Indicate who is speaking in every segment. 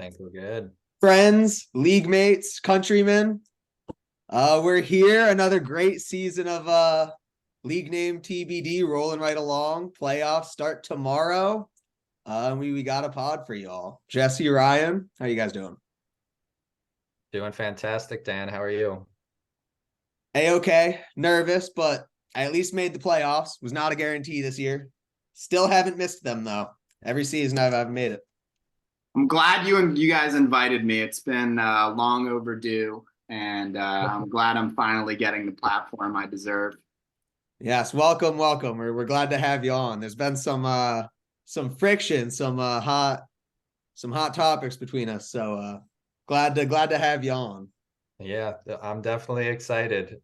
Speaker 1: think we're good.
Speaker 2: Friends, league mates, countrymen. We're here. Another great season of league name TBD rolling right along. Playoffs start tomorrow. We got a pod for y'all. Jesse, Ryan, how you guys doing?
Speaker 1: Doing fantastic, Dan. How are you?
Speaker 2: A-okay. Nervous, but I at least made the playoffs. Was not a guarantee this year. Still haven't missed them though. Every season I've made it.
Speaker 3: I'm glad you guys invited me. It's been long overdue, and I'm glad I'm finally getting the platform I deserve.
Speaker 2: Yes, welcome. We're glad to have you on. There's been some friction, some hot topics between us. So glad to have you on.
Speaker 1: Yeah, I'm definitely excited.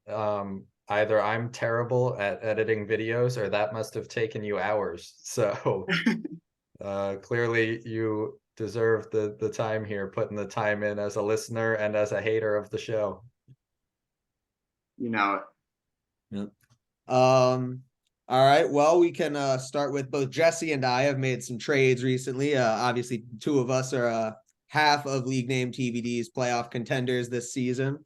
Speaker 1: Either I'm terrible at editing videos or that must have taken you hours. So clearly you deserve the time here, putting the time in as a listener and as a hater of the show.
Speaker 3: You know,
Speaker 2: Yep. All right. Well, we can start with both Jesse and I have made some trades recently. Obviously, two of us are half of League Name TVD's playoff contenders this season.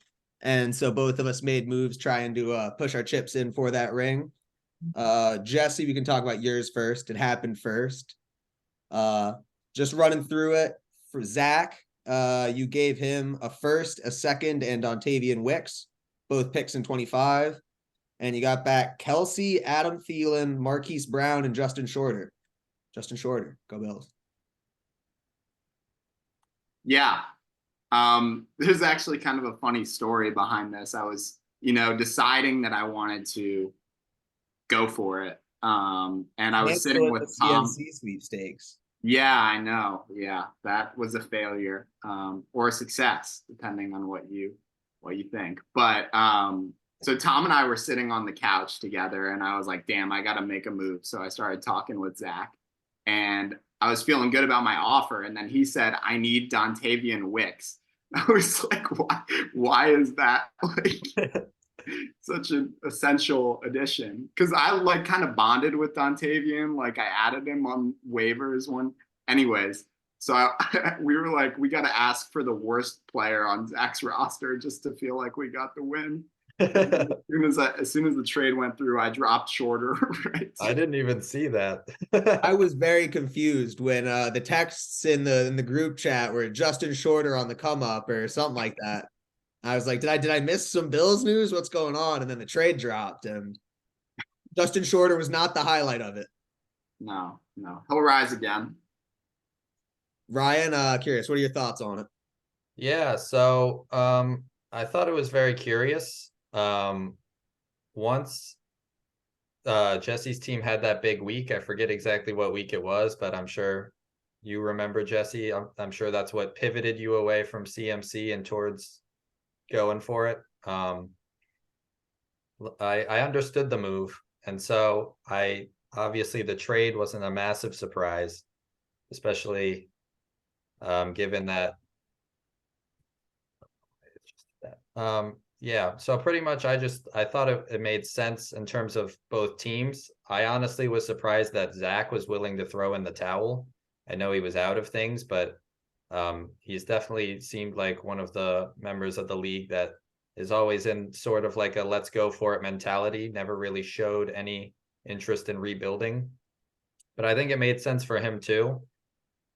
Speaker 2: And so both of us made moves trying to push our chips in for that ring. Jesse, we can talk about yours first. It happened first. Just running through it for Zach. You gave him a first, a second, and Dontavian Wicks, both picks in 25. And you got back Kelsey, Adam Thielen, Marquise Brown, and Justin Shorter. Justin Shorter, go Bills.
Speaker 3: yeah. There's actually kind of a funny story behind this. I was, deciding that I wanted to go for it. And I was sitting with Tom.
Speaker 2: CNC sweepstakes.
Speaker 3: Yeah, I know. Yeah, that was a failure, or a success, depending on what you think. But so Tom and I were sitting on the couch together, and I was like, damn, I got to make a move. So I started talking with Zach, and I was feeling good about my offer. And then he said, I need Dontavian Wicks. I was like, why is that like such an essential addition? Because I like kind of bonded with Dontavian. Like I added him on waivers one. Anyways, so we were like, we got to ask for the worst player on Zach's roster just to feel like we got the win. As soon as the trade went through, I dropped Shorter. Right.
Speaker 1: I didn't even see that.
Speaker 2: I was very confused when the texts in the group chat were Justin Shorter on the come up or something like that. I was like, did I miss some Bills news? What's going on? And then the trade dropped, and Justin Shorter was not the highlight of it.
Speaker 3: No, he'll rise again.
Speaker 2: Ryan, curious, what are your thoughts on it?
Speaker 1: Yeah, so I thought it was very curious. Once Jesse's team had that big week, I forget exactly what week it was, but I'm sure you remember, Jesse. I'm sure that's what pivoted you away from CMC and towards going for it. I understood the move, and so obviously the trade wasn't a massive surprise, especially given that yeah, so pretty much I thought it made sense in terms of both teams. I honestly was surprised that Zach was willing to throw in the towel. I know he was out of things, but he's definitely seemed like one of the members of the league that is always in sort of like a let's go for it mentality, never really showed any interest in rebuilding. But I think it made sense for him too.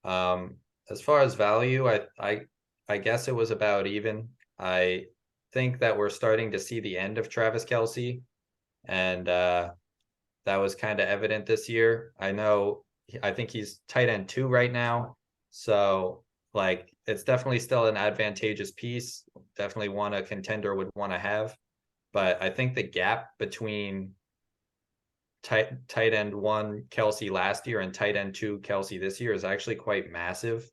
Speaker 1: As far as value, I guess it was about even. I think that we're starting to see the end of Travis Kelce, and that was kind of evident this year. I think he's tight end 2 right now, so like it's definitely still an advantageous piece. Definitely one a contender would want to have, but I think the gap between tight end 1 Kelce last year and tight end 2 Kelce this year is actually quite massive.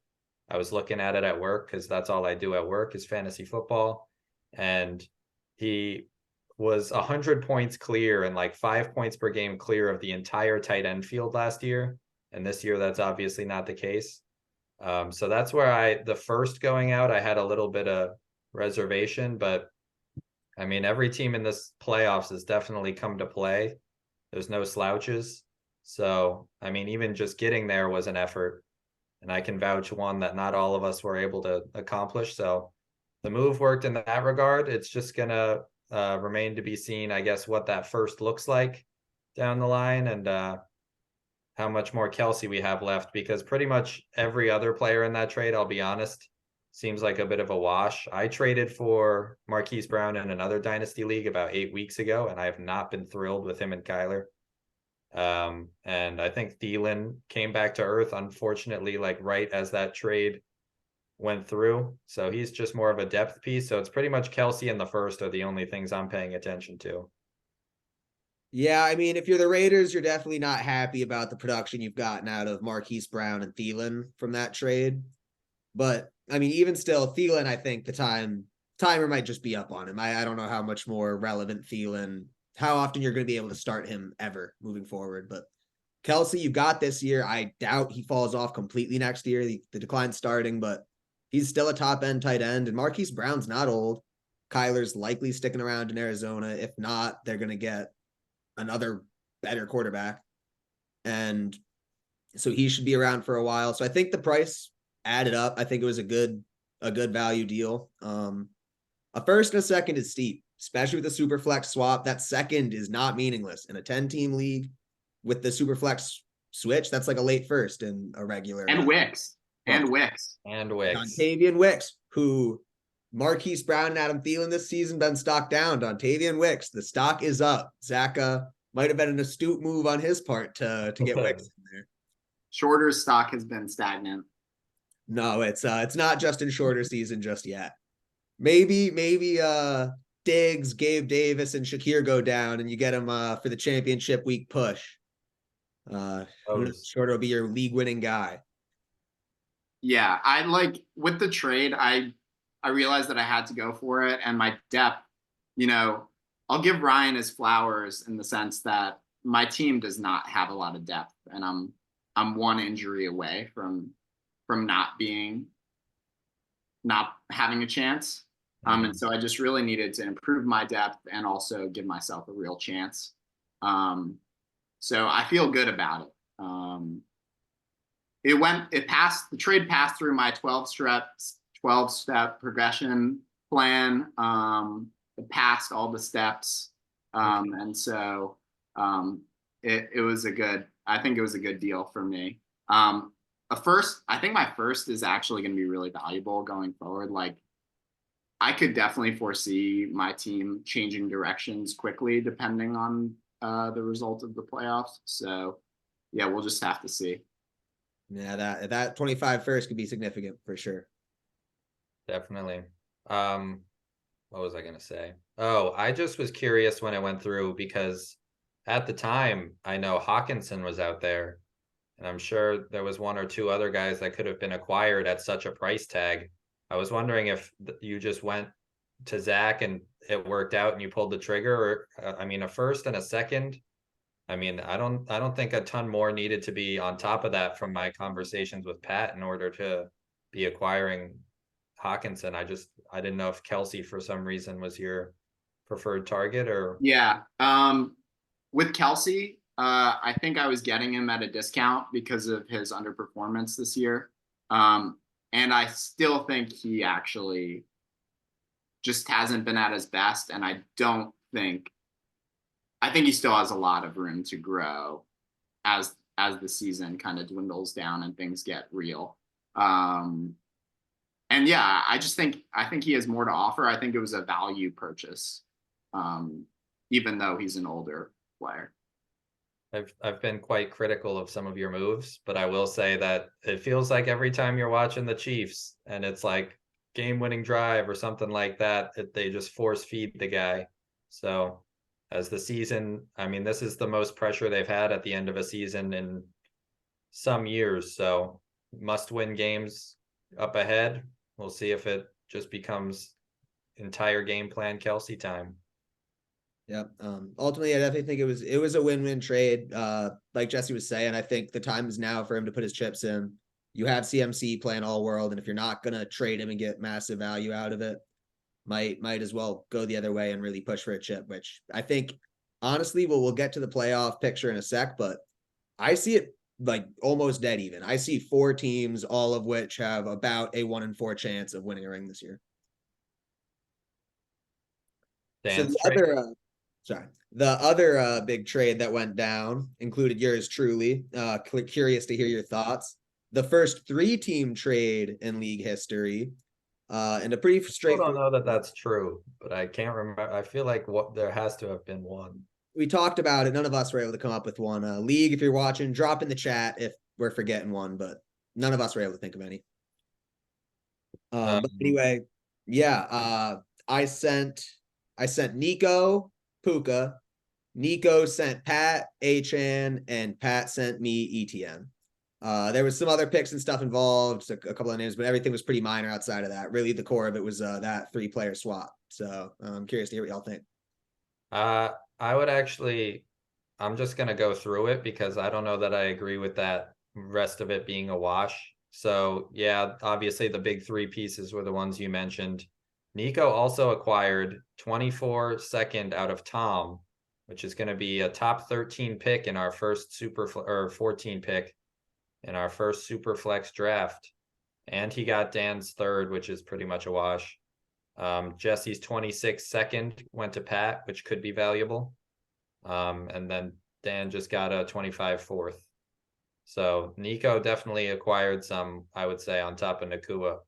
Speaker 1: I was looking at it at work because that's all I do at work is fantasy football. And he was 100 points clear and like 5 points per game clear of the entire tight end field last year. And this year, that's obviously not the case. So that's where the first going out, I had a little bit of reservation. But I mean, every team in this playoffs has definitely come to play. There's no slouches. So, I mean, even just getting there was an effort. and I can vouch one that not all of us were able to accomplish. So the move worked in that regard. It's just gonna remain to be seen, I guess, what that first looks like down the line, and how much more Kelsey we have left, because pretty much every other player in that trade, I'll be honest, seems like a bit of a wash. I traded for Marquise Brown in another dynasty league about 8 weeks ago, and I have not been thrilled with him and Kyler. And I think Thielen came back to earth, unfortunately, like right as that trade went through. So he's just more of a depth piece. So it's pretty much Kelsey and the first are the only things I'm paying attention to.
Speaker 2: Yeah, I mean, if you're the Raiders, you're definitely not happy about the production you've gotten out of Marquise Brown and Thielen from that trade. But I mean, even still, Thielen, I think the timer might just be up on him. I don't know how much more relevant Thielen, how often you're going to be able to start him ever moving forward. But Kelsey, you got this year. I doubt he falls off completely next year. The decline's starting, but he's still a top end tight end. And Marquise Brown's not old. Kyler's likely sticking around in Arizona. If not, they're going to get another better quarterback. And so he should be around for a while. So I think the price added up. I think it was a good value deal. A first and a second is steep, especially with the super flex swap. That second is not meaningless in a 10-team league with the super flex switch. That's like a late first in a regular.
Speaker 3: And Wicks. And Wicks.
Speaker 1: And Wicks.
Speaker 2: Dontavian Wicks, who Marquise Brown and Adam Thielen this season been stock down. Dontavian Wicks, the stock is up. Zach might have been an astute move on his part to get Wicks in there.
Speaker 3: Shorter's stock has been stagnant.
Speaker 2: No, it's not Justin Shorter season just yet. Maybe Diggs, Gabe Davis, and Shakir go down, and you get them for the championship week push. Shorter will be your league-winning guy.
Speaker 3: Yeah, I like with the trade, I realized that I had to go for it, and my depth, I'll give Ryan his flowers in the sense that my team does not have a lot of depth, and I'm one injury away from not having a chance. And so I just really needed to improve my depth and also give myself a real chance. So I feel good about it. The trade passed through my 12-step progression plan. It passed all the steps. And so it was I think it was a good deal for me. I think my first is actually going to be really valuable going forward. Like, I could definitely foresee my team changing directions quickly depending on the result of the playoffs. So, yeah, we'll just have to see.
Speaker 2: Yeah, that 25 first could be significant for sure.
Speaker 1: Definitely. What was I going to say? Oh, I just was curious when I went through, because at the time, I know Hawkinson was out there, and I'm sure there was one or two other guys that could have been acquired at such a price tag. I was wondering if you just went to Zach and it worked out and you pulled the trigger, or a first and a second. I don't think a ton more needed to be on top of that from my conversations with Pat in order to be acquiring Hawkinson. I didn't know if Kelsey for some reason was your preferred target or.
Speaker 3: Yeah. With Kelsey, I think I was getting him at a discount because of his underperformance this year. And I still think he actually just hasn't been at his best. And I think he still has a lot of room to grow as the season kind of dwindles down and things get real. And yeah, I think he has more to offer. I think it was a value purchase, even though he's an older player.
Speaker 1: I've been quite critical of some of your moves, but I will say that it feels like every time you're watching the Chiefs and it's like game-winning drive or something like that, they just force feed the guy. So as the season, this is the most pressure they've had at the end of a season in some years. So must-win games up ahead. We'll see if it just becomes entire game plan Kelsey time.
Speaker 2: Yep. Ultimately, I definitely think it was a win-win trade. Like Jesse was saying, I think the time is now for him to put his chips in. You have CMC playing all world, and if you're not gonna trade him and get massive value out of it, might as well go the other way and really push for a chip, which I think honestly we'll get to the playoff picture in a sec, but I see it like almost dead even. I see 4 teams, all of which have about a 1 in 4 chance of winning a ring this year. So
Speaker 1: Dan's
Speaker 2: the
Speaker 1: trade.
Speaker 2: other, the other big trade that went down included yours truly. Curious to hear your thoughts. The first 3-team trade in league history, and a pretty
Speaker 1: I don't
Speaker 2: straightforward.
Speaker 1: know that that's true, but I can't remember. I feel like there has to have been one.
Speaker 2: We talked about it. None of us were able to come up with one. League, if you're watching, drop in the chat if we're forgetting one, but none of us were able to think of any. But anyway, yeah. I sent Nico Puka. Nico sent Pat Achan, and Pat sent me ETN. There was some other picks and stuff involved, so a couple of names, but everything was pretty minor outside of that. Really, the core of it was that 3-player swap. So I'm curious to hear what y'all think.
Speaker 1: I would actually, I'm just gonna go through it because I don't know that I agree with that rest of it being a wash. So yeah, obviously the big 3 pieces were the ones you mentioned. Nico also acquired 24 second out of Tom, which is going to be a top 13 pick in our first or 14 pick in our first super flex draft. And he got Dan's 3rd, which is pretty much a wash. Jesse's 26 second went to Pat, which could be valuable. And then Dan just got a 25 4th. So Nico definitely acquired some, I would say, on top of Nakua.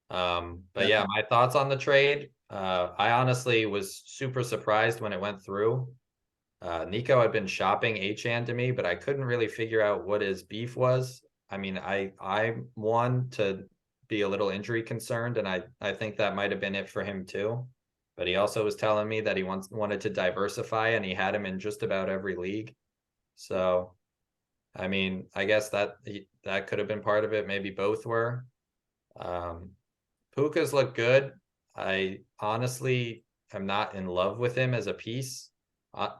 Speaker 1: But yeah, my thoughts on the trade. I honestly was super surprised when it went through. Nico had been shopping Achan to me, but I couldn't really figure out what his beef was. I mean, I'm one to be a little injury concerned, and I think that might have been it for him too. But he also was telling me that he wanted to diversify, and he had him in just about every league. So, I mean, I guess that could have been part of it. Maybe both were. Puka's look good. I honestly am not in love with him as a piece.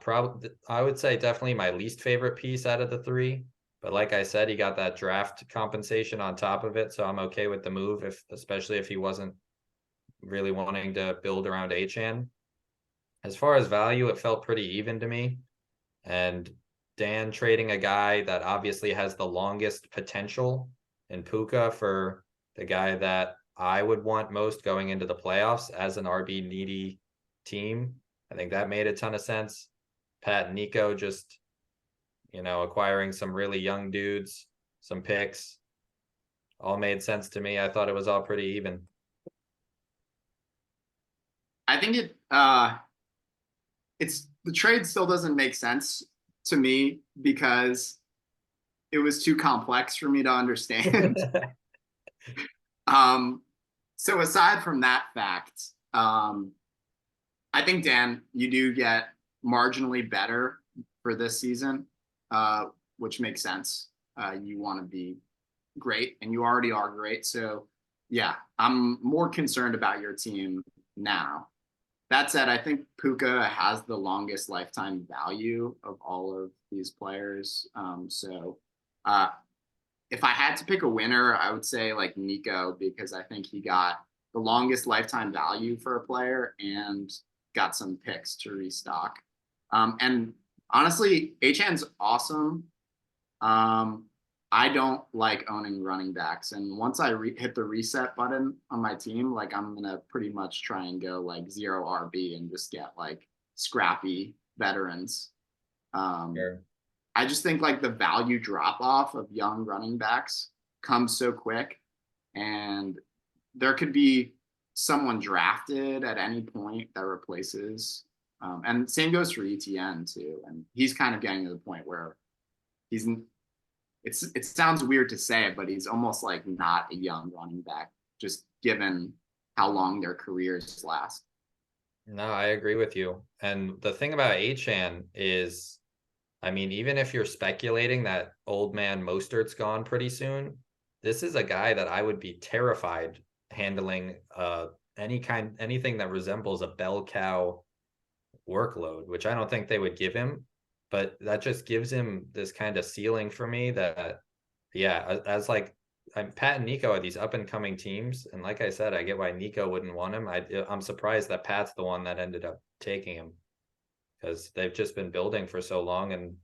Speaker 1: Probably, I would say definitely my least favorite piece out of the 3. But like I said, he got that draft compensation on top of it, so I'm okay with the move, especially if he wasn't really wanting to build around Achan. As far as value, it felt pretty even to me. And Dan trading a guy that obviously has the longest potential in Puka for the guy that I would want most going into the playoffs as an RB needy team. I think that made a ton of sense. Pat and Nico just, acquiring some really young dudes, some picks, all made sense to me. I thought it was all pretty even.
Speaker 3: I think it's the trade still doesn't make sense to me because it was too complex for me to understand. So aside from that fact, I think, Dan, you do get marginally better for this season, which makes sense. You want to be great, and you already are great. So, yeah, I'm more concerned about your team now. That said, I think Puka has the longest lifetime value of all of these players. If I had to pick a winner, I would say like Nico, because I think he got the longest lifetime value for a player and got some picks to restock. And honestly, Achan's awesome. I don't like owning running backs. And once I hit the reset button on my team, like I'm going to pretty much try and go like 0 RB and just get like scrappy veterans.
Speaker 1: Sure.
Speaker 3: I just think like the value drop off of young running backs comes so quick, and there could be someone drafted at any point that replaces. And same goes for ETN too. And he's kind of getting to the point where it sounds weird to say it, but he's almost like not a young running back, just given how long their careers last.
Speaker 1: No, I agree with you. And the thing about Achan is, I mean, even if you're speculating that old man Mostert's gone pretty soon, this is a guy that I would be terrified handling anything that resembles a bell cow workload, which I don't think they would give him, but that just gives him this kind of ceiling for me that, yeah, as like Pat and Nico are these up and coming teams. And like I said, I get why Nico wouldn't want him. I'm surprised that Pat's the one that ended up taking him, because they've just been building for so long. And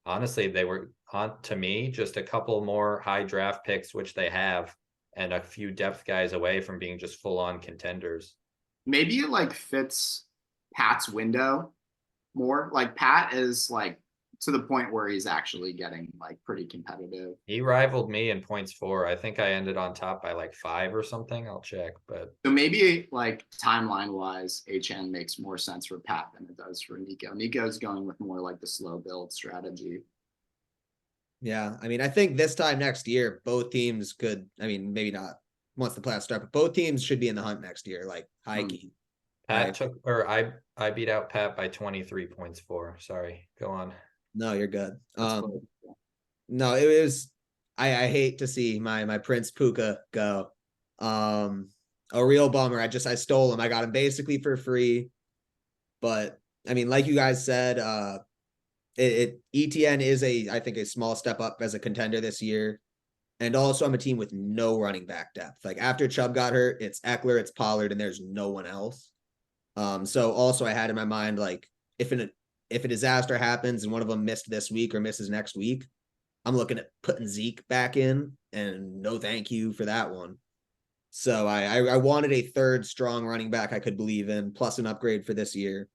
Speaker 1: honestly, they were on to me just a couple more high draft picks, which they have, and a few depth guys away from being just full on contenders.
Speaker 3: Maybe it like fits Pat's window more. Like Pat is like to the point where he's actually getting like pretty competitive.
Speaker 1: He rivaled me in points for. I think I ended on top by like 5 or something. I'll check, but
Speaker 3: So maybe like timeline wise, HN makes more sense for Pat than it does for Nico. Nico's going with more like the slow build strategy.
Speaker 2: Yeah, I mean, I think this time next year, both teams could. I mean, maybe not once the playoffs start, but both teams should be in the hunt next year, like high key.
Speaker 1: Pat took, or I beat out Pat by 23 points for. Sorry, go on.
Speaker 2: No, you're good.
Speaker 3: That's close.
Speaker 2: No, it was. I hate to see my Prince Puka go. A real bummer. I stole him. I got him basically for free, but I mean, like you guys said, ETN is I think a small step up as a contender this year. And also I'm a team with no running back depth. Like after Chubb got hurt, it's Eckler, it's Pollard, and there's no one else. So also I had in my mind, like if a disaster happens and one of them missed this week or misses next week, I'm looking at putting Zeke back in, and no thank you for that one. So I wanted a third strong running back I could believe in, plus an upgrade for this year.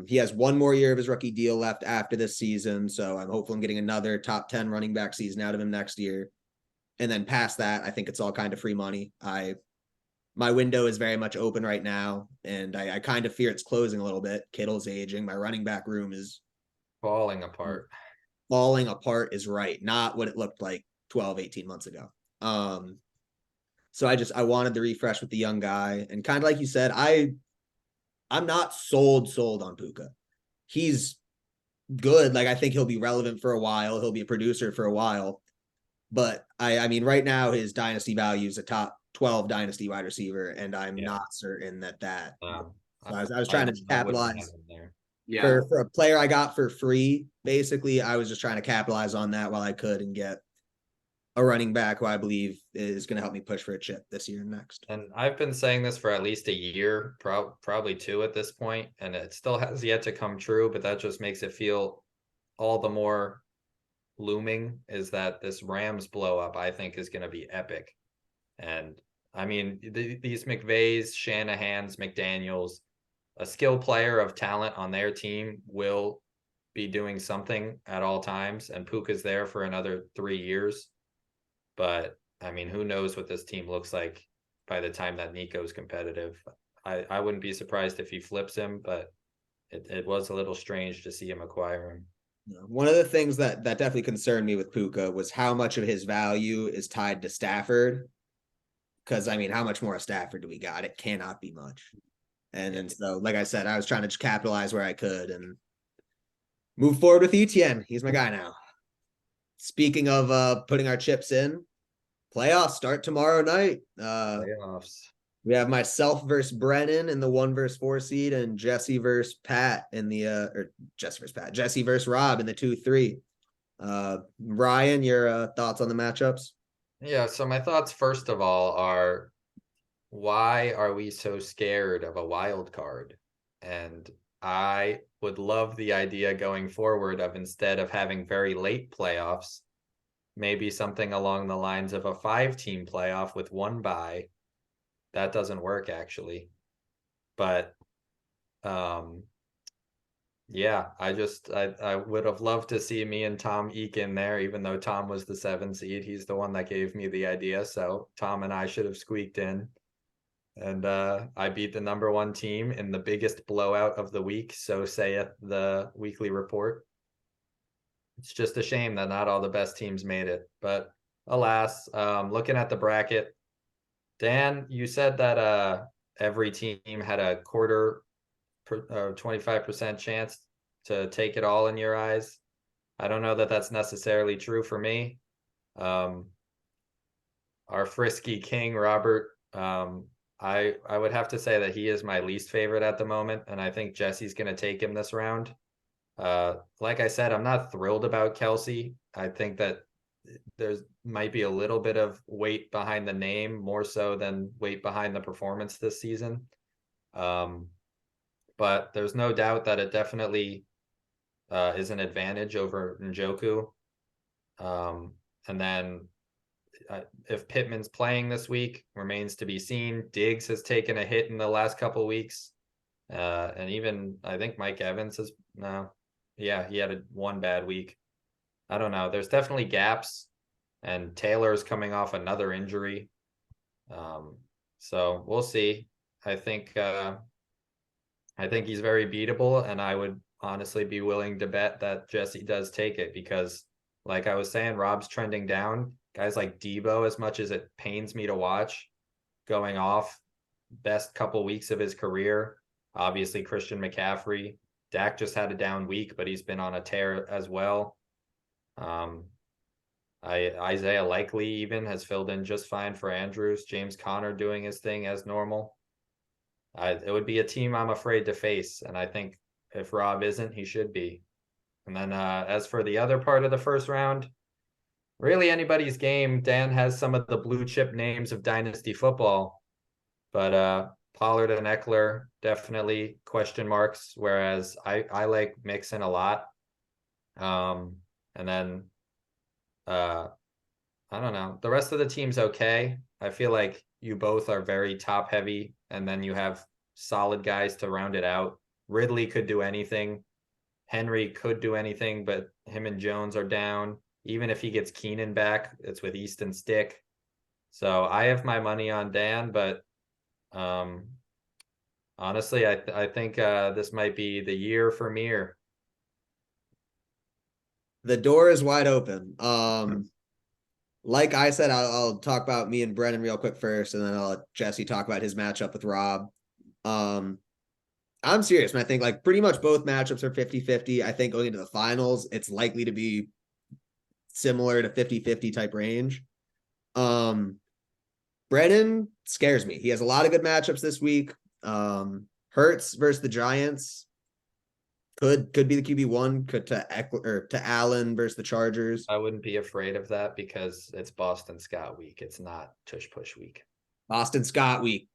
Speaker 2: He has one more year of his rookie deal left after this season, so I'm hopeful I'm getting another top 10 running back season out of him next year. And then past that, I think it's all kind of free money. My window is very much open right now, and I kind of fear it's closing a little bit. Kittle's aging. My running back room is
Speaker 1: Falling apart.
Speaker 2: falling apart is right, not what it looked like 12, 18 months ago. So I wanted the refresh with the young guy, and kind of like you said, I'm not sold on Puka. He's good. Like I think he'll be relevant for a while. He'll be a producer for a while. But I mean, right now his dynasty value is a top 12 dynasty wide receiver, and I'm not certain that.
Speaker 1: Um,
Speaker 2: So I was trying to
Speaker 1: I wouldn't have
Speaker 2: capitalize
Speaker 1: him there.
Speaker 3: Yeah.
Speaker 2: for a player I got for free. Basically, I was just trying to capitalize on that while I could and get a running back who I believe is going to help me push for a chip this year and next.
Speaker 1: And I've been saying this for at least a year, probably 2 at this point, and it still has yet to come true, but that just makes it feel all the more looming, is that this Rams blow up, I think, is going to be epic. And I mean, these McVays, Shanahans, McDaniels, a skill player of talent on their team will be doing something at all times, and Puka's there for another 3 years. But I mean, who knows what this team looks like by the time that Nico's competitive. I wouldn't be surprised if he flips him, but it was a little strange to see him acquire him.
Speaker 2: One of the things that definitely concerned me with Puka was how much of his value is tied to Stafford. Because I mean, how much more of Stafford do we got? It cannot be much. And so, like I said, I was trying to just capitalize where I could and move forward with Etienne. He's my guy now. Speaking of putting our chips in, playoffs start tomorrow night.
Speaker 1: Playoffs.
Speaker 2: We have myself versus Brennan in the 1 versus 4 seed, and Jesse versus Pat in the or Jesse versus Rob in the 2-3. Ryan, your thoughts on the matchups?
Speaker 1: Yeah, so my thoughts first of all are, why are we so scared of a wild card? And I would love the idea going forward of, instead of having very late playoffs, maybe something along the lines of a 5-team playoff with 1 bye. That doesn't work actually. But yeah, I would have loved to see me and Tom eke in there, even though Tom was the 7 seed. He's the one that gave me the idea. So Tom and I should have squeaked in. And I beat the number 1 team in the biggest blowout of the week, so saith the weekly report. It's just a shame that not all the best teams made it. But alas, looking at the bracket, Dan, you said that every team had a 25% chance to take it all in your eyes. I don't know that that's necessarily true for me. Our frisky king, Robert, I would have to say that he is my least favorite at the moment, and I think Jesse's going to take him this round. Like I said, I'm not thrilled about Kelsey. I think that there's might be a little bit of weight behind the name, more so than weight behind the performance this season. But there's no doubt that it definitely is an advantage over Njoku. And then if Pittman's playing this week, remains to be seen. Diggs has taken a hit in the last couple weeks. And even I think Mike Evans has he had one bad week. I don't know. There's definitely gaps, and Taylor's coming off another injury. So we'll see. I think he's very beatable, and I would honestly be willing to bet that Jesse does take it because, like I was saying, Rob's trending down. Guys like Debo, as much as it pains me to watch, going off, best couple weeks of his career. Obviously, Christian McCaffrey. Dak just had a down week, but he's been on a tear as well. Isaiah Likely even has filled in just fine for Andrews. James Conner doing his thing as normal. It would be a team I'm afraid to face, and I think if Rob isn't, he should be. And then as for the other part of the first round, really anybody's game. Dan has some of the blue chip names of dynasty football, but Pollard and Eckler definitely question marks, whereas I like Mixon a lot. And then I don't know. The rest of the team's okay. I feel like you both are very top heavy, and then you have solid guys to round it out. Ridley could do anything. Henry could do anything, but him and Jones are down. Even if he gets Keenan back, it's with Easton Stick. So I have my money on Dan, but honestly, I think this might be the year for Mir.
Speaker 2: The door is wide open. Like I said, I'll talk about me and Brennan real quick first, and then I'll let Jesse talk about his matchup with Rob. I'm serious, man. I think like pretty much both matchups are 50-50. I think going into the finals, it's likely to be similar to 50-50 type range. Brennan scares me. He has a lot of good matchups this week. Hurts versus the Giants could be the QB1, could to Allen versus the Chargers.
Speaker 1: I wouldn't be afraid of that because it's Boston Scott week. It's not tush push week.
Speaker 2: Boston Scott week.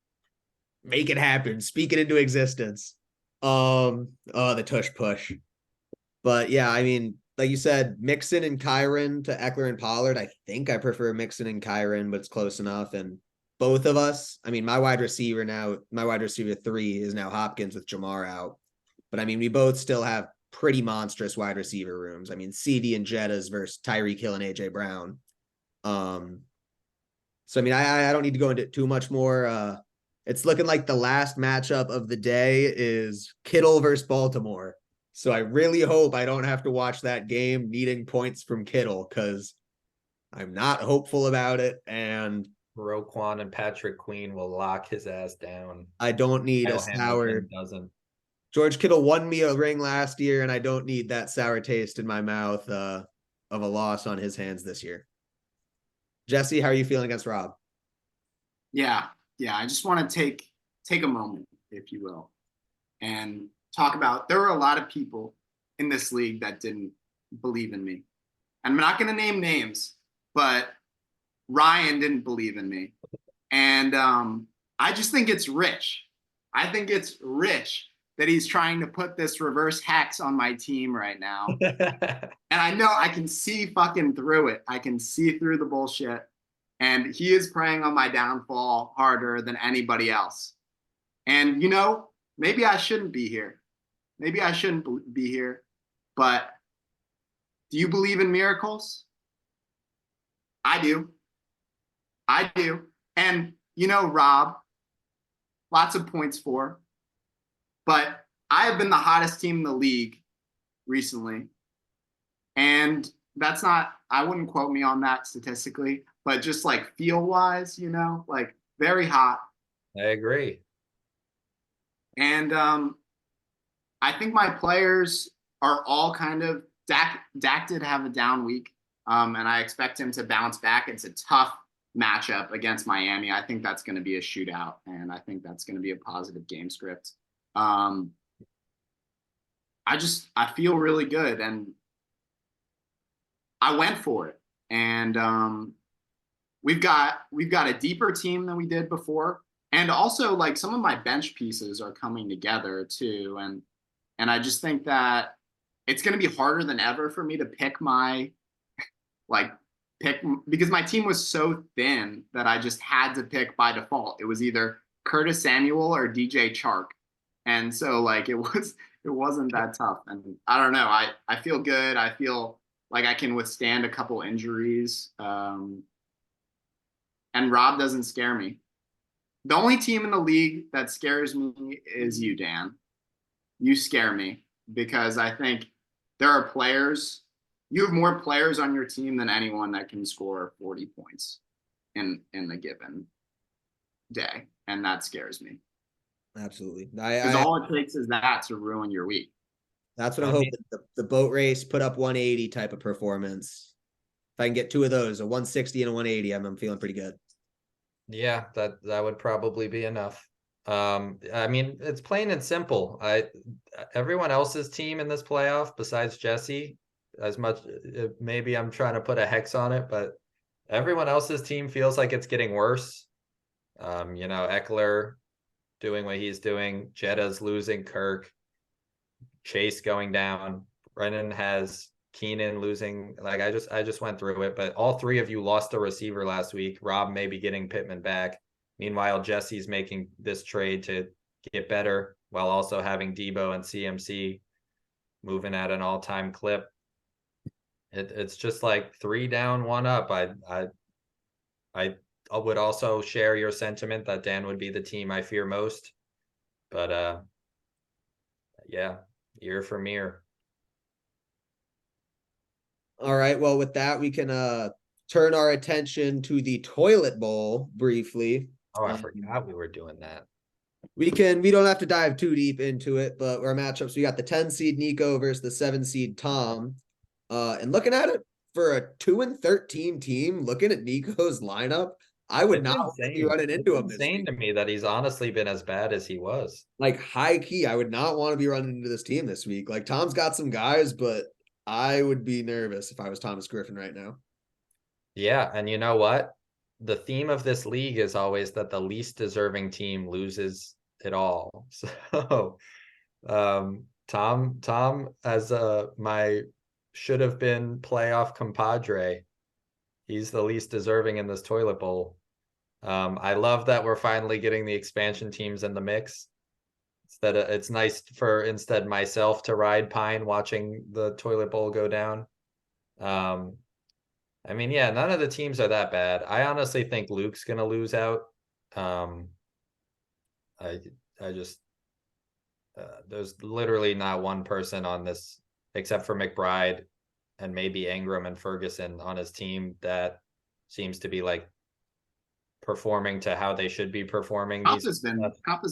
Speaker 2: Make it happen. Speak it into existence. The tush push. But yeah, I mean, like you said, Mixon and Kyron to Eckler and Pollard. I think I prefer Mixon and Kyron, but it's close enough. And both of us, I mean, my wide receiver 3 is now Hopkins with Jamar out. But I mean, we both still have pretty monstrous wide receiver rooms. I mean, CD and Jettas versus Tyreek Hill and AJ Brown. So I mean, I don't need to go into too much more. It's looking like the last matchup of the day is Kittle versus Baltimore. So I really hope I don't have to watch that game needing points from Kittle, because I'm not hopeful about it. And
Speaker 1: Roquan and Patrick Queen will lock his ass down.
Speaker 2: I don't need
Speaker 1: Kyle
Speaker 2: a sour.
Speaker 1: Hamilton doesn't.
Speaker 2: George Kittle won me a ring last year, and I don't need that sour taste in my mouth of a loss on his hands this year. Jesse, how are you feeling against Rob?
Speaker 3: Yeah. I just want to take a moment, if you will, and talk about, there were a lot of people in this league that didn't believe in me. And I'm not going to name names, but Ryan didn't believe in me. And I just think it's rich. I think it's rich that he's trying to put this reverse hex on my team right now. And I know I can see fucking through it. I can see through the bullshit. And he is preying on my downfall harder than anybody else. And, maybe I shouldn't be here. Maybe I shouldn't be here. But do you believe in miracles? I do. And, Rob, lots of points for. But I have been the hottest team in the league recently. And that's not, I wouldn't quote me on that statistically, but just like feel wise, like very hot.
Speaker 1: I agree.
Speaker 3: And I think my players are all kind of, Dak did have a down week. And I expect him to bounce back. It's a tough matchup against Miami. I think that's going to be a shootout, and I think that's going to be a positive game script. I feel really good, and I went for it. And we've got a deeper team than we did before, and also like some of my bench pieces are coming together too. And I just think that it's going to be harder than ever for me to pick because my team was so thin that I just had to pick by default. It was either Curtis Samuel or DJ Chark. And so like it wasn't that tough. And I don't know. I feel good. I feel like I can withstand a couple injuries. And Rob doesn't scare me. The only team in the league that scares me is you, Dan. You scare me because I think there are players. You have more players on your team than anyone that can score 40 points in a given day, and that scares me.
Speaker 2: Absolutely.
Speaker 3: Because all it takes is that to ruin your week.
Speaker 2: That's what I'm hoping. The boat race put up 180 type of performance. If I can get two of those, a 160 and a 180, I'm feeling pretty good.
Speaker 1: Yeah, that would probably be enough. I mean, it's plain and simple. Everyone else's team in this playoff besides Jesse, as much maybe I'm trying to put a hex on it, but everyone else's team feels like it's getting worse. Eckler doing what he's doing, Jetta's losing Kirk, Chase going down, Brennan has Keenan losing. Like I just went through it, but all three of you lost a receiver last week. Rob may be getting Pittman back. Meanwhile, Jesse's making this trade to get better while also having Debo and CMC moving at an all-time clip. It's just like 3 down, 1 up. I would also share your sentiment that Dan would be the team I fear most. But yeah, year for year.
Speaker 2: All right. Well, with that, we can turn our attention to the toilet bowl briefly.
Speaker 1: Oh, I forgot we were doing that.
Speaker 2: We don't have to dive too deep into it, but our matchups, we got the 10 seed Nico versus the 7 seed Tom. And looking at it for a 2-13 team, looking at Nico's lineup, I would not want to be running into him.
Speaker 1: It's insane to me that he's honestly been as bad as he was.
Speaker 2: Like high key, I would not want to be running into this team this week. Like Tom's got some guys, but I would be nervous if I was Thomas Griffin right now.
Speaker 1: Yeah, and you know what? The theme of this league is always that the least deserving team loses it all. So Tom as my should have been playoff compadre. He's the least deserving in this toilet bowl. I love that we're finally getting the expansion teams in the mix. It's nice for instead myself to ride Pine watching the toilet bowl go down. I mean, yeah, none of the teams are that bad. I honestly think Luke's gonna lose out. I just there's literally not one person on this except for McBride and maybe Ingram and Ferguson on his team that seems to be like performing to how they should be performing.
Speaker 3: Cup has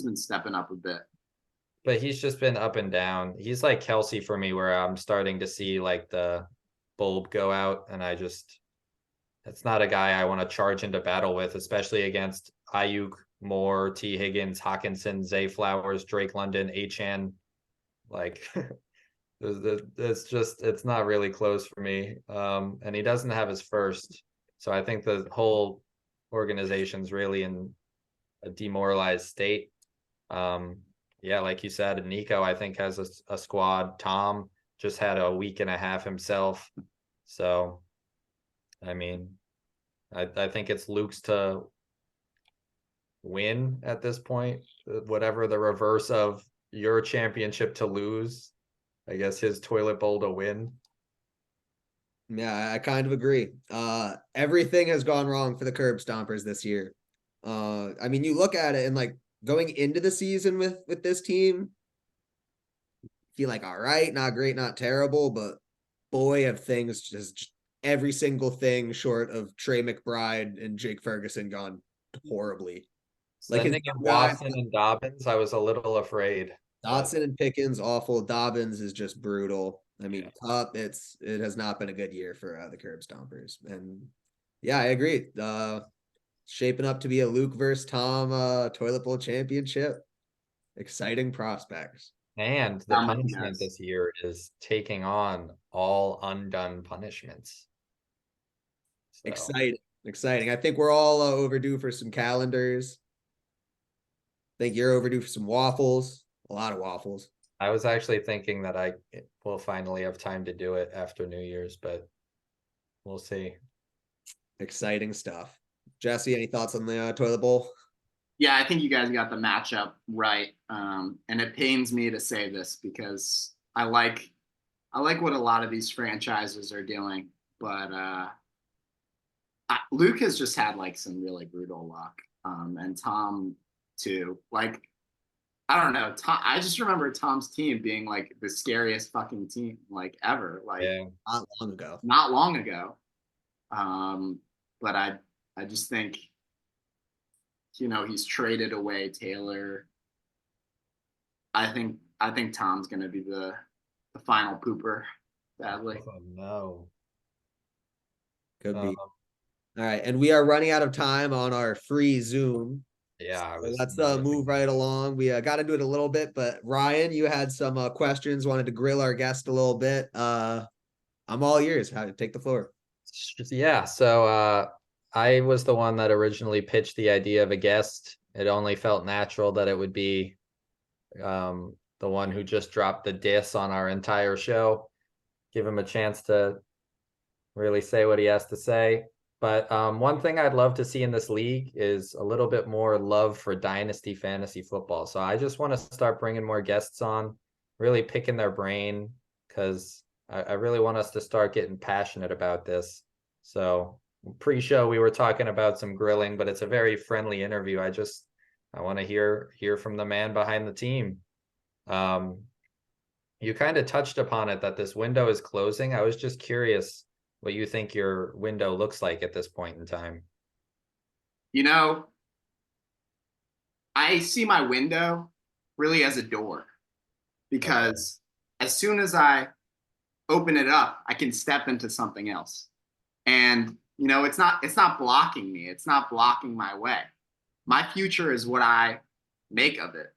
Speaker 3: been stepping up a bit.
Speaker 1: But he's just been up and down. He's like Kelsey for me, where I'm starting to see like the bulb go out, and it's not a guy I want to charge into battle with, especially against Ayuk, Moore, T. Higgins, Hawkinson, Zay Flowers, Drake London, Achane. Like it's not really close for me. And he doesn't have his first. So I think the whole organization's really in a demoralized state. Yeah, like you said, Nico, I think, has a squad. Tom just had a week and a half himself. So, I mean, I think it's Luke's to win at this point. Whatever the reverse of your championship to lose, I guess his toilet bowl to win.
Speaker 2: Yeah, I kind of agree. Everything has gone wrong for the Curb Stompers this year. I mean, you look at it and like going into the season with this team, feel like all right, not great, not terrible, but boy, have things just every single thing short of Trey McBride and Jake Ferguson gone horribly.
Speaker 1: Sending in Watson and Dobbins, I was a little afraid.
Speaker 2: Dotson and Pickens, awful. Dobbins is just brutal. I mean, Cup, it has not been a good year for the Curb Stompers. And yeah, I agree. Shaping up to be a Luke versus Tom toilet bowl championship. Exciting prospects.
Speaker 1: And the punishment this year is taking on all undone punishments.
Speaker 2: So. Exciting. I think we're all overdue for some calendars. I think you're overdue for some waffles. A lot of waffles.
Speaker 1: I was actually thinking that I will finally have time to do it after New Year's, but we'll see.
Speaker 2: Exciting stuff. Jesse, any thoughts on the toilet bowl?
Speaker 3: Yeah, I think you guys got the matchup right. And it pains me to say this because I like what a lot of these franchises are doing, but Luke has just had like some really brutal luck, and Tom too. Like I don't know, Tom. I just remember Tom's team being like the scariest fucking team like ever, like
Speaker 1: Yeah.
Speaker 2: Not long ago.
Speaker 3: not long ago. But I just think he's traded away Taylor. I think Tom's gonna be the final pooper, sadly.
Speaker 1: Oh, no.
Speaker 2: Could be.
Speaker 1: Um,
Speaker 2: All right, and we are running out of time on our free Zoom.
Speaker 1: yeah, I
Speaker 2: So
Speaker 1: was
Speaker 2: let's
Speaker 1: noticing
Speaker 2: move right along. We got to do it a little bit, but Ryan, you had some questions, wanted to grill our guest a little bit. I'm all ears. How take the floor.
Speaker 1: Yeah, so I was the one that originally pitched the idea of a guest. It only felt natural that it would be the one who just dropped the diss on our entire show. Give him a chance to really say what he has to say. But one thing I'd love to see in this league is a little bit more love for dynasty fantasy football. So I just want to start bringing more guests on, really picking their brain, because I really want us to start getting passionate about this. So pre-show we were talking about some grilling, but it's a very friendly interview. I want to hear from the man behind the team. You kind of touched upon it that this window is closing. I was just curious what you think your window looks like at this point in time.
Speaker 3: You know, I see my window really as a door because as soon as I open it up, I can step into something else. And it's not blocking me. It's not blocking my way. My future is what I make of it.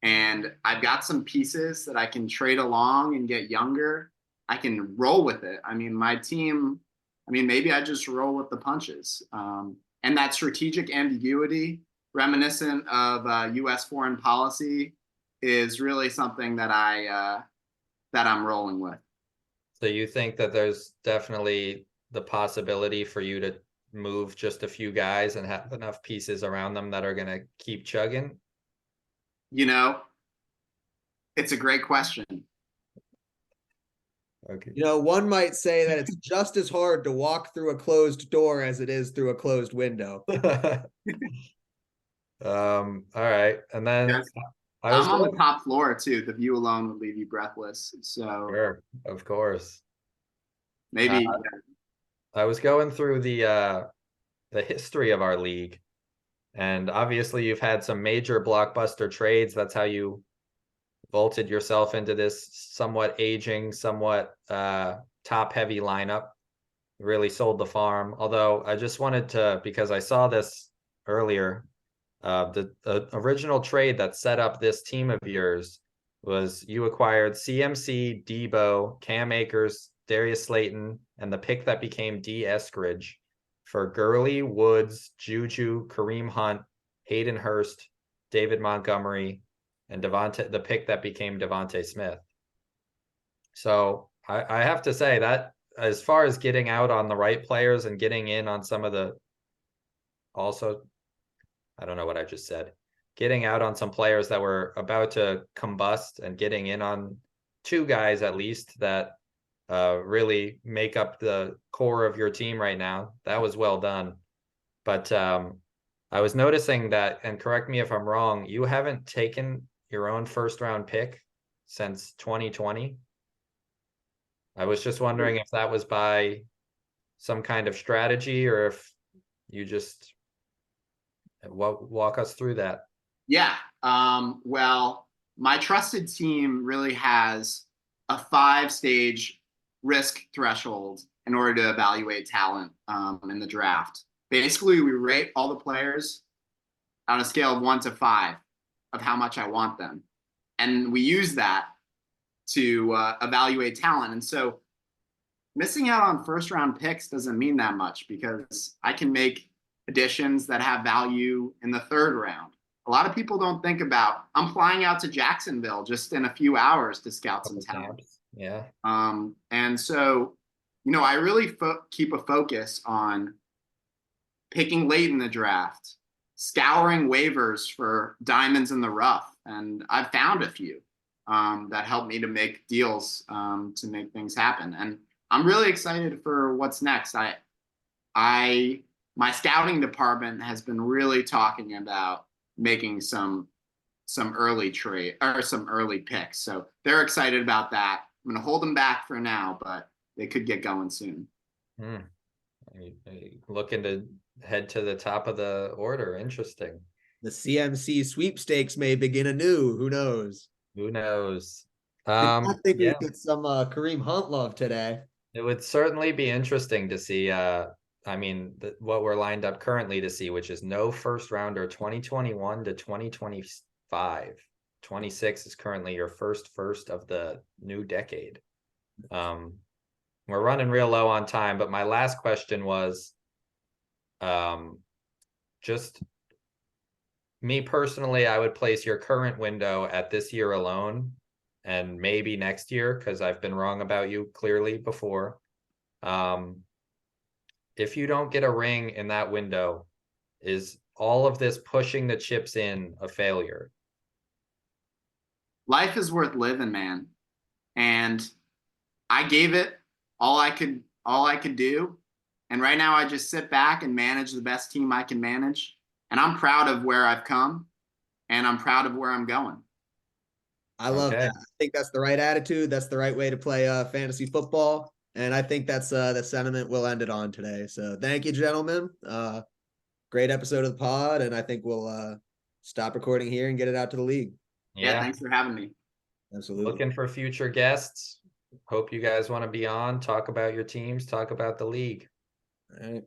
Speaker 3: And I've got some pieces that I can trade along and get younger. I can roll with it. I mean, my team, maybe I just roll with the punches. And that strategic ambiguity, reminiscent of U.S. foreign policy, is really something that I'm rolling with.
Speaker 1: So you think that there's definitely the possibility for you to move just a few guys and have enough pieces around them that are going to keep chugging?
Speaker 3: It's a great question.
Speaker 1: Okay.
Speaker 2: One might say that it's just as hard to walk through a closed door as it is through a closed window.
Speaker 1: All right. And then
Speaker 3: Yes. I'm on the top floor too. The view alone would leave you breathless. So
Speaker 1: sure, of course.
Speaker 3: maybe
Speaker 1: I was going through the history of our league, and obviously you've had some major blockbuster trades. That's how you vaulted yourself into this somewhat aging, somewhat top heavy lineup. Really sold the farm. Although I just wanted to, because I saw this earlier, the original trade that set up this team of yours was you acquired CMC, Debo, Cam Akers, Darius Slayton, and the pick that became D. Eskridge for Gurley, Woods, Juju, Kareem Hunt, Hayden Hurst, David Montgomery, and the pick that became Devontae Smith. So I have to say that as far as getting out on the right players and getting in on some of the, also, I don't know what I just said, getting out on some players that were about to combust and getting in on two guys at least that really make up the core of your team right now. That was well done. But I was noticing that, and correct me if I'm wrong, you haven't taken your own first round pick since 2020. I was just wondering if that was by some kind of strategy or if you just walk us through that.
Speaker 3: Yeah. Well, my trusted team really has a 5-stage risk threshold in order to evaluate talent in the draft. Basically, we rate all the players on a scale of 1 to 5 of how much I want them. And we use that to evaluate talent. And so missing out on first round picks doesn't mean that much because I can make additions that have value in the third round. a lot of people don't think about. I'm flying out to Jacksonville just in a few hours to scout some
Speaker 1: Couple
Speaker 3: talent.
Speaker 1: camps. Yeah.
Speaker 3: And so, I really keep a focus on picking late in the draft, scouring waivers for diamonds in the rough, and I've found a few that help me to make deals to make things happen. And I'm really excited for what's next. My scouting department has been really talking about making some early trade or some early picks. So they're excited about that. I'm going to hold them back for now, but they could get going soon.
Speaker 1: Looking to head to the top of the order. Interesting.
Speaker 2: The CMC sweepstakes may begin anew. Who knows?
Speaker 1: Who knows?
Speaker 2: I think we
Speaker 1: Yeah,
Speaker 2: get some Kareem Hunt love today.
Speaker 1: it would certainly be interesting to see. I mean, what we're lined up currently to see, which is no first rounder 2021 to 2025. 26 is currently your first of the new decade. We're running real low on time, but my last question was, just me personally, I would place your current window at this year alone, and maybe next year, because I've been wrong about you clearly before. If you don't get a ring in that window, is all of this pushing the chips in a failure?
Speaker 3: Life is worth living, man. And I gave it all I could do. And right now I just sit back and manage the best team I can manage. And I'm proud of where I've come, and I'm proud of where I'm going.
Speaker 2: I love
Speaker 1: Okay.
Speaker 2: that. I think that's the right attitude. That's the right way to play fantasy football. And I think that's the sentiment we'll end it on today. So thank you, gentlemen. Great episode of the pod. And I think we'll stop recording here and get it out to the league.
Speaker 3: Yeah, thanks for having me.
Speaker 2: Absolutely.
Speaker 1: Looking for future guests. Hope you guys want to be on, talk about your teams, talk about the league.
Speaker 2: All right.